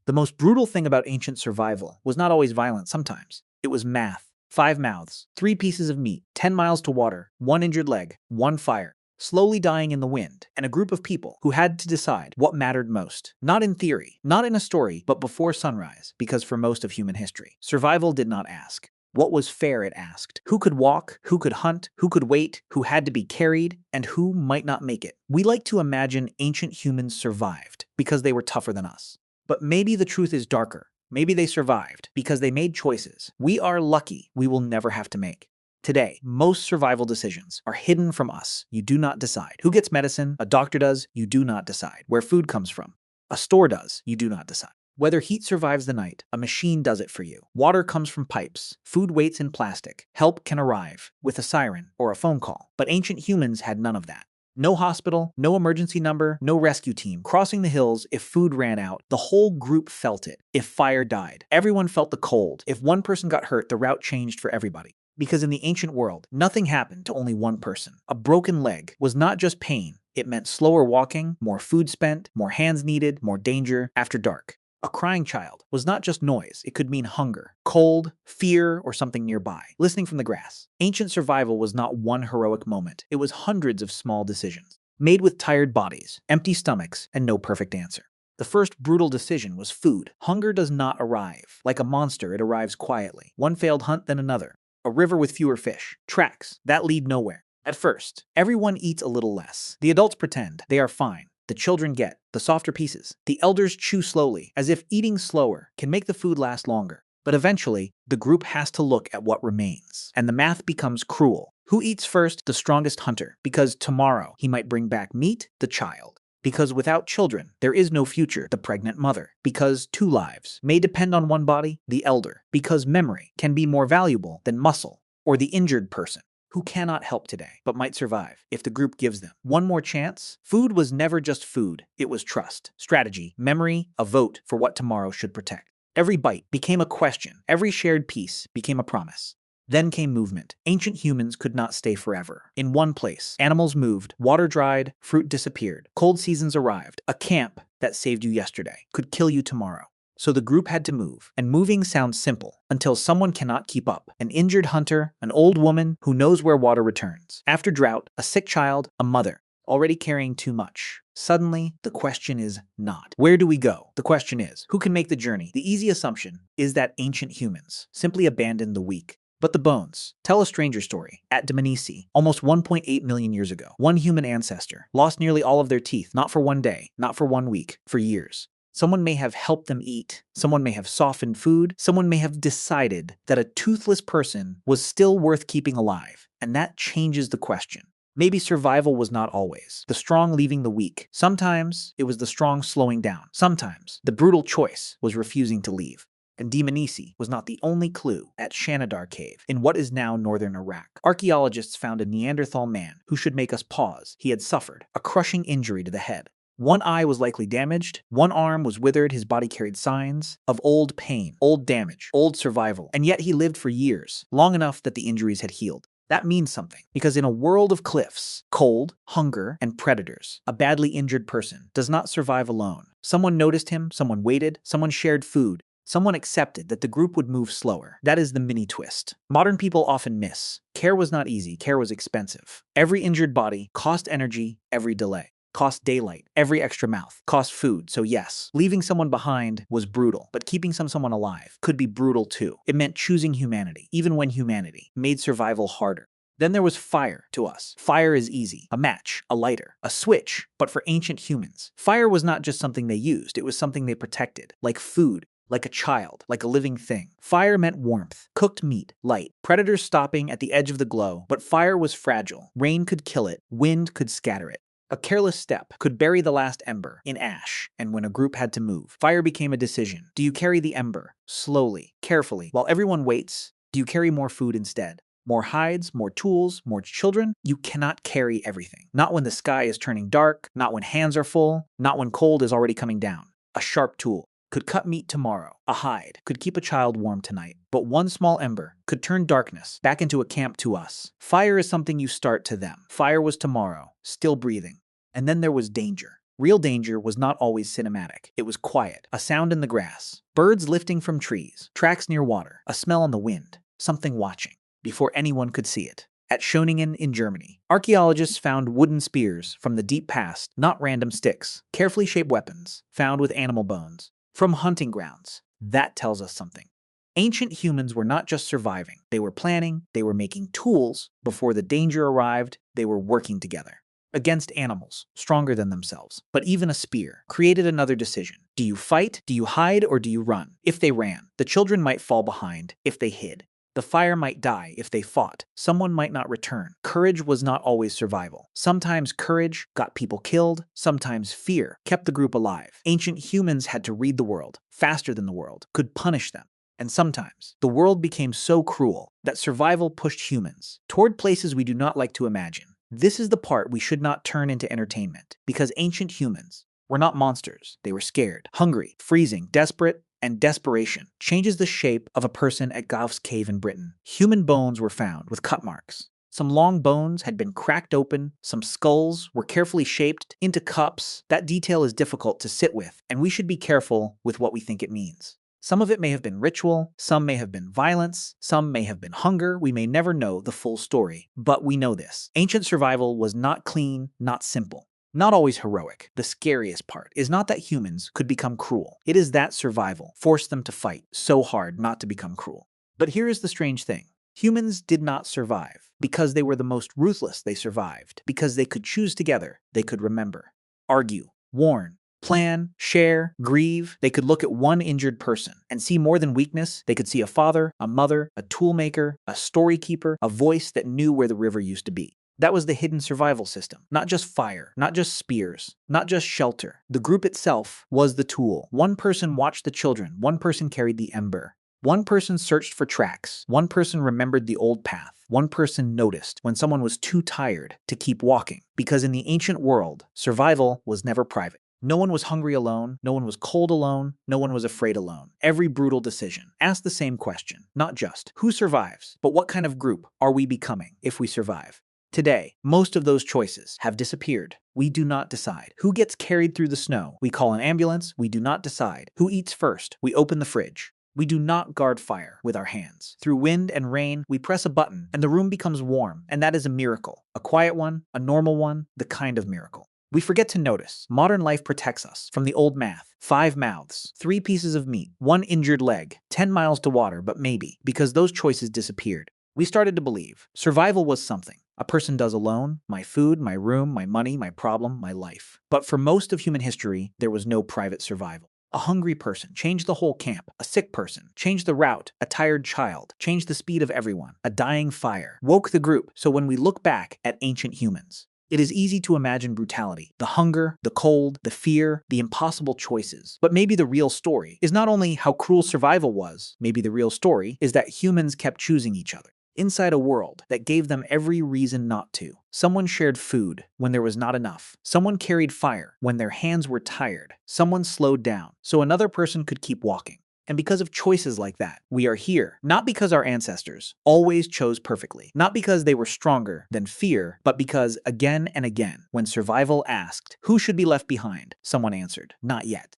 The most brutal thing about ancient survival was not always violence sometimes. It was math. 5 mouths, 3 pieces of meat, 10 miles to water, 1 injured leg, 1 fire, slowly dying in the wind, and a group of people who had to decide what mattered most. Not in theory, not in a story, but before sunrise, because for most of human history, survival did not ask. What was fair, it asked. Who could walk, who could hunt, who could wait, who had to be carried, and who might not make it. We like to imagine ancient humans survived because they were tougher than us. But maybe the truth is darker. Maybe they survived because they made choices we are lucky we will never have to make. Today, most survival decisions are hidden from us. You do not decide. Who gets medicine? A doctor does. You do not decide. Where food comes from? A store does. You do not decide. Whether heat survives the night, a machine does it for you. Water comes from pipes. Food waits in plastic. Help can arrive with a siren or a phone call. But ancient humans had none of that. No hospital, no emergency number, no rescue team. Crossing the hills, if food ran out, the whole group felt it. If fire died, everyone felt the cold. If one person got hurt, the route changed for everybody. Because in the ancient world, nothing happened to only one person. A broken leg was not just pain. It meant slower walking, more food spent, more hands needed, more danger after dark. A crying child was not just noise. It could mean hunger, cold, fear, or something nearby. Listening from the grass. Ancient survival was not one heroic moment. It was hundreds of small decisions, made with tired bodies, empty stomachs, and no perfect answer. The first brutal decision was food. Hunger does not arrive. Like a monster, it arrives quietly. One failed hunt, then another. A river with fewer fish. Tracks that lead nowhere. At first, everyone eats a little less. The adults pretend they are fine. The children get the softer pieces. The elders chew slowly, as if eating slower can make the food last longer. But eventually, the group has to look at what remains. And the math becomes cruel. Who eats first? The strongest hunter. Because tomorrow, he might bring back meat, the child. Because without children, there is no future, the pregnant mother. Because 2 lives may depend on one body, the elder. Because memory can be more valuable than muscle, or the injured person who cannot help today, but might survive if the group gives them one more chance. Food was never just food. It was trust, strategy, memory, a vote for what tomorrow should protect. Every bite became a question. Every shared piece became a promise. Then came movement. Ancient humans could not stay forever. In one place, animals moved, water dried, fruit disappeared. Cold seasons arrived. A camp that saved you yesterday could kill you tomorrow. So the group had to move, and moving sounds simple until someone cannot keep up. An injured hunter, an old woman who knows where water returns. After drought, a sick child, a mother, already carrying too much. Suddenly, the question is not, where do we go? The question is, who can make the journey? The easy assumption is that ancient humans simply abandoned the weak. But the bones tell a stranger story. At Dmanisi, almost 1.8 million years ago, one human ancestor lost nearly all of their teeth, not for one day, not for 1 week, for years. Someone may have helped them eat. Someone may have softened food. Someone may have decided that a toothless person was still worth keeping alive. And that changes the question. Maybe survival was not always the strong leaving the weak. Sometimes it was the strong slowing down. Sometimes the brutal choice was refusing to leave. And Dmanisi was not the only clue at Shanidar Cave in what is now northern Iraq. Archaeologists found a Neanderthal man who should make us pause. He had suffered a crushing injury to the head. One eye was likely damaged, one arm was withered, his body carried signs of old pain, old damage, old survival, and yet he lived for years, long enough that the injuries had healed. That means something, because in a world of cliffs, cold, hunger, and predators, a badly injured person does not survive alone. Someone noticed him, someone waited, someone shared food, someone accepted that the group would move slower. That is the mini twist. Modern people often miss. Care was not easy, care was expensive. Every injured body cost energy, every delay cost daylight, every extra mouth cost food. So yes, leaving someone behind was brutal, but keeping someone alive could be brutal too. It meant choosing humanity, even when humanity made survival harder. Then there was fire to us. Fire is easy. A match, a lighter, a switch. But for ancient humans, fire was not just something they used, it was something they protected, like food, like a child, like a living thing. Fire meant warmth, cooked meat, light, predators stopping at the edge of the glow. But fire was fragile. Rain could kill it, wind could scatter it. A careless step could bury the last ember in ash, and when a group had to move, fire became a decision. Do you carry the ember, slowly, carefully, while everyone waits? Do you carry more food instead? More hides, more tools, more children? You cannot carry everything. Not when the sky is turning dark, not when hands are full, not when cold is already coming down. A sharp tool could cut meat tomorrow. A hide could keep a child warm tonight. But one small ember could turn darkness back into a camp to us. Fire is something you start to them. Fire was tomorrow, still breathing. And then there was danger. Real danger was not always cinematic. It was quiet, a sound in the grass, birds lifting from trees, tracks near water, a smell on the wind, something watching, before anyone could see it. At Schoningen in Germany, archaeologists found wooden spears from the deep past, not random sticks, carefully shaped weapons, found with animal bones, from hunting grounds. That tells us something. Ancient humans were not just surviving, they were planning, they were making tools. Before the danger arrived, they were working together. Against animals, stronger than themselves. But even a spear created another decision. Do you fight? Do you hide? Or do you run? If they ran, the children might fall behind. If they hid, the fire might die. If they fought, someone might not return. Courage was not always survival. Sometimes courage got people killed. Sometimes fear kept the group alive. Ancient humans had to read the world faster than the world could punish them. And sometimes, the world became so cruel that survival pushed humans toward places we do not like to imagine. This is the part we should not turn into entertainment, because ancient humans were not monsters. They were scared, hungry, freezing, desperate, and desperation changes the shape of a person at Gough's Cave in Britain. Human bones were found with cut marks. Some long bones had been cracked open, some skulls were carefully shaped into cups. That detail is difficult to sit with, and we should be careful with what we think it means. Some of it may have been ritual, some may have been violence, some may have been hunger. We may never know the full story, but we know this. Ancient survival was not clean, not simple, not always heroic. The scariest part is not that humans could become cruel. It is that survival forced them to fight so hard not to become cruel. But here is the strange thing. Humans did not survive because they were the most ruthless. They survived because they could choose together. They could remember, argue, warn, plan, share, grieve. They could look at one injured person and see more than weakness. They could see a father, a mother, a toolmaker, a story keeper, a voice that knew where the river used to be. That was the hidden survival system. Not just fire, not just spears, not just shelter. The group itself was the tool. One person watched the children. One person carried the ember. One person searched for tracks. One person remembered the old path. One person noticed when someone was too tired to keep walking. Because in the ancient world, survival was never private. No one was hungry alone, no one was cold alone, no one was afraid alone. Every brutal decision asked the same question, not just who survives, but what kind of group are we becoming if we survive? Today, most of those choices have disappeared. We do not decide who gets carried through the snow. We call an ambulance. We do not decide who eats first. We open the fridge. We do not guard fire with our hands. Through wind and rain, we press a button and the room becomes warm, and that is a miracle. A quiet one, a normal one, the kind of miracle we forget to notice. Modern life protects us from the old math. 5 mouths, 3 pieces of meat, 1 injured leg, 10 miles to water, but maybe, because those choices disappeared, we started to believe survival was something a person does alone: my food, my room, my money, my problem, my life. But for most of human history, there was no private survival. A hungry person changed the whole camp. A sick person changed the route. A tired child changed the speed of everyone. A dying fire woke the group. So when we look back at ancient humans, it is easy to imagine brutality, the hunger, the cold, the fear, the impossible choices. But maybe the real story is not only how cruel survival was, maybe the real story is that humans kept choosing each other inside a world that gave them every reason not to. Someone shared food when there was not enough. Someone carried fire when their hands were tired. Someone slowed down so another person could keep walking. And because of choices like that, we are here. Not because our ancestors always chose perfectly, not because they were stronger than fear, but because again and again, when survival asked, who should be left behind, someone answered, not yet.